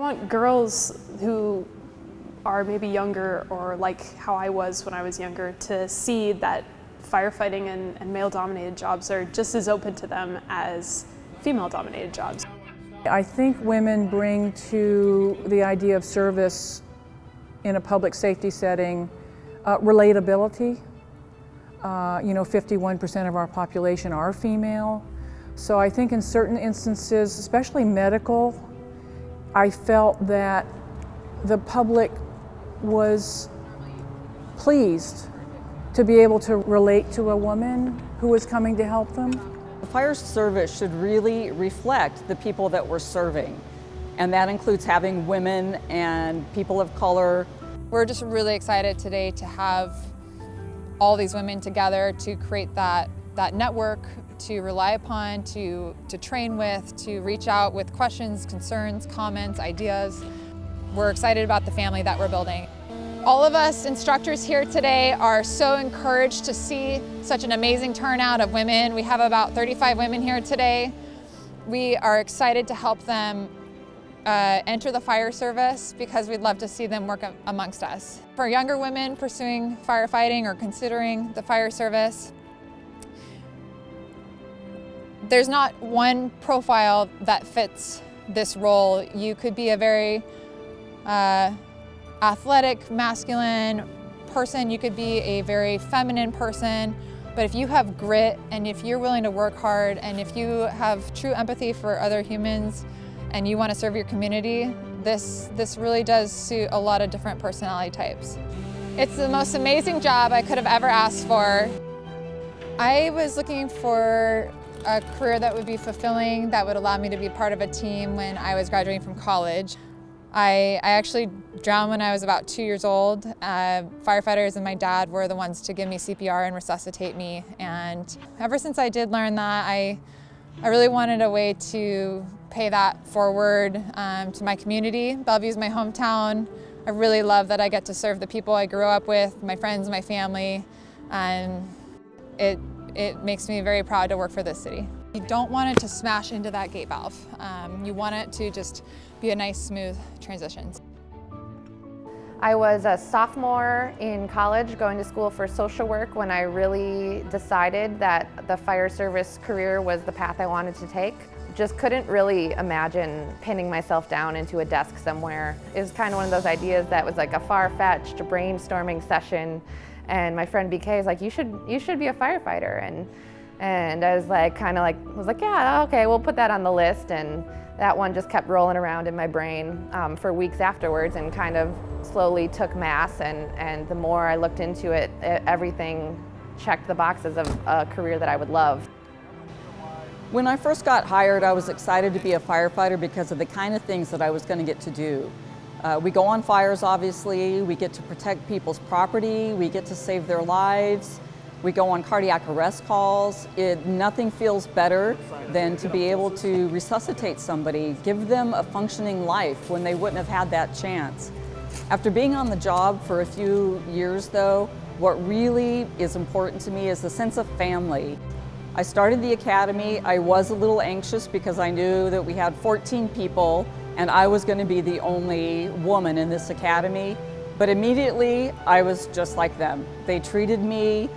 I want girls who are maybe younger or like how I was when I was younger to see that firefighting and male-dominated jobs are just as open to them as female-dominated jobs. I think women bring to the idea of service in a public safety setting relatability. 51% of our population are female. So I think in certain instances, especially medical, I felt that the public was pleased to be able to relate to a woman who was coming to help them. The fire service should really reflect the people that we're serving, and that includes having women and people of color. We're just really excited today to have all these women together to create that network to rely upon, to train with, to reach out with questions, concerns, comments, ideas. We're excited about the family that we're building. All of us instructors here today are so encouraged to see such an amazing turnout of women. We have about 35 women here today. We are excited to help them enter the fire service because we'd love to see them work amongst us. For younger women pursuing firefighting or considering the fire service, there's not one profile that fits this role. You could be a very athletic, masculine person. You could be a very feminine person. But if you have grit and if you're willing to work hard and if you have true empathy for other humans and you want to serve your community, this really does suit a lot of different personality types. It's the most amazing job I could have ever asked for. I was looking for a career that would be fulfilling, that would allow me to be part of a team when I was graduating from college. I actually drowned when I was about 2 years old. Firefighters and my dad were the ones to give me CPR and resuscitate me. And ever since I did learn that, I really wanted a way to pay that forward to my community. Bellevue's my hometown. I really love that I get to serve the people I grew up with, my friends, my family, and it makes me very proud to work for this city. You don't want it to smash into that gate valve. You want it to just be a nice, smooth transition. I was a sophomore in college going to school for social work when I really decided that the fire service career was the path I wanted to take. Just couldn't really imagine pinning myself down into a desk somewhere. It was kind of one of those ideas that was like a far-fetched brainstorming session, and my friend BK was like, you should be a firefighter, and I was like, yeah, okay, we'll put that on the list, and that one just kept rolling around in my brain for weeks afterwards and kind of slowly took mass, and the more I looked into it, everything checked the boxes of a career that I would love. When I first got hired, I was excited to be a firefighter because of the kind of things that I was going to get to do. We go on fires, obviously, we get to protect people's property, we get to save their lives, we go on cardiac arrest calls. Nothing feels better than to be able to resuscitate somebody, give them a functioning life when they wouldn't have had that chance. After being on the job for a few years though, what really is important to me is the sense of family. I started the academy. I was a little anxious because I knew that we had 14 people and I was going to be the only woman in this academy. But immediately I was just like them. They treated me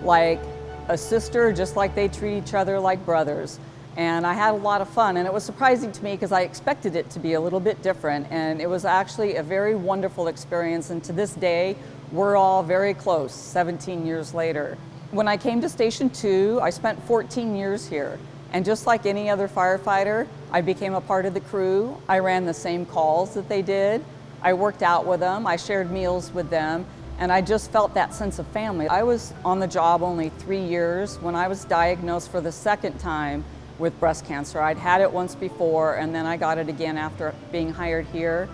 like a sister, just like they treat each other like brothers. And I had a lot of fun, and it was surprising to me because I expected it to be a little bit different, and it was actually a very wonderful experience, and to this day, we're all very close, 17 years later. When I came to Station 2, I spent 14 years here, and just like any other firefighter, I became a part of the crew. I ran the same calls that they did. I worked out with them, I shared meals with them, and I just felt that sense of family. I was on the job only 3 years when I was diagnosed for the second time with breast cancer. I'd had it once before, and then I got it again after being hired here.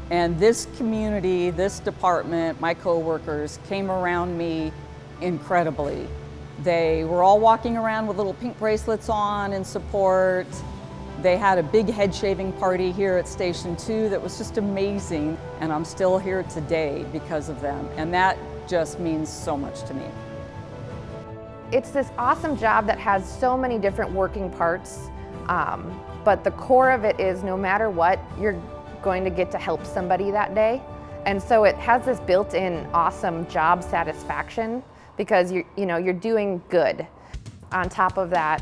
And this community, this department, my coworkers came around me incredibly. They were all walking around with little pink bracelets on in support. They had a big head shaving party here at Station 2 that was just amazing, and I'm still here today because of them, and that just means so much to me. It's this awesome job that has so many different working parts, but the core of it is no matter what, you're going to get to help somebody that day. And so it has this built-in awesome job satisfaction because you're doing good. On top of that,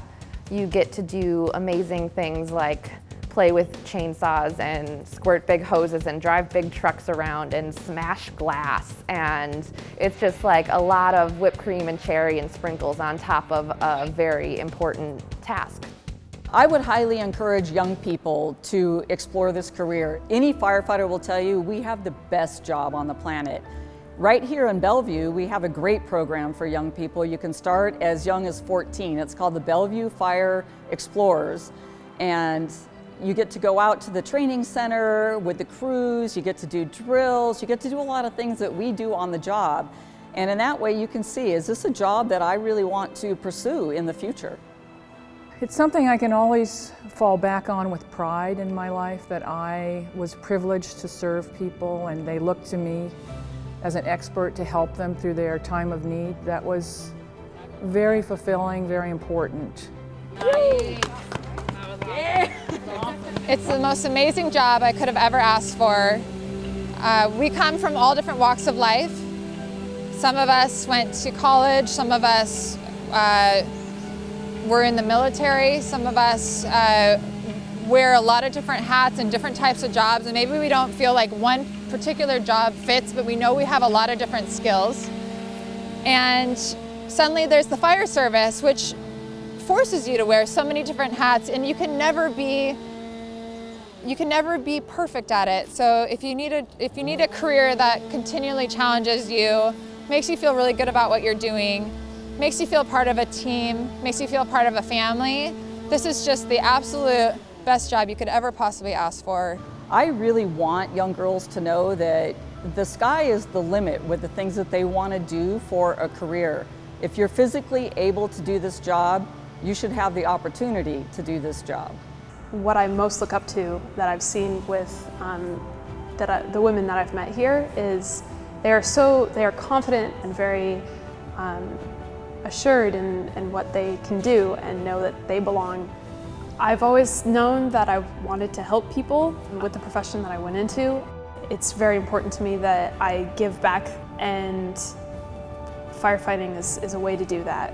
you get to do amazing things like play with chainsaws and squirt big hoses and drive big trucks around and smash glass. And it's just like a lot of whipped cream and cherry and sprinkles on top of a very important task. I would highly encourage young people to explore this career. Any firefighter will tell you we have the best job on the planet. Right here in Bellevue, we have a great program for young people. You can start as young as 14. It's called the Bellevue Fire Explorers. And you get to go out to the training center with the crews, you get to do drills, you get to do a lot of things that we do on the job. And in that way you can see, is this a job that I really want to pursue in the future? It's something I can always fall back on with pride in my life, that I was privileged to serve people and they looked to me as an expert to help them through their time of need. That was very fulfilling, very important. It's the most amazing job I could have ever asked for. We come from all different walks of life. Some of us went to college, some of us were in the military, some of us wear a lot of different hats and different types of jobs, and maybe we don't feel like one particular job fits, but we know we have a lot of different skills. And suddenly there's the fire service, which forces you to wear so many different hats, and you can never be perfect at it. So if you need a career that continually challenges you, makes you feel really good about what you're doing, makes you feel part of a team, makes you feel part of a family, this is just the absolute best job you could ever possibly ask for. I really want young girls to know that the sky is the limit with the things that they want to do for a career. If you're physically able to do this job, you should have the opportunity to do this job. What I most look up to that I've seen with the women that I've met here is they are confident and very assured in what they can do and know that they belong. I've always known that I wanted to help people with the profession that I went into. It's very important to me that I give back, and firefighting is a way to do that.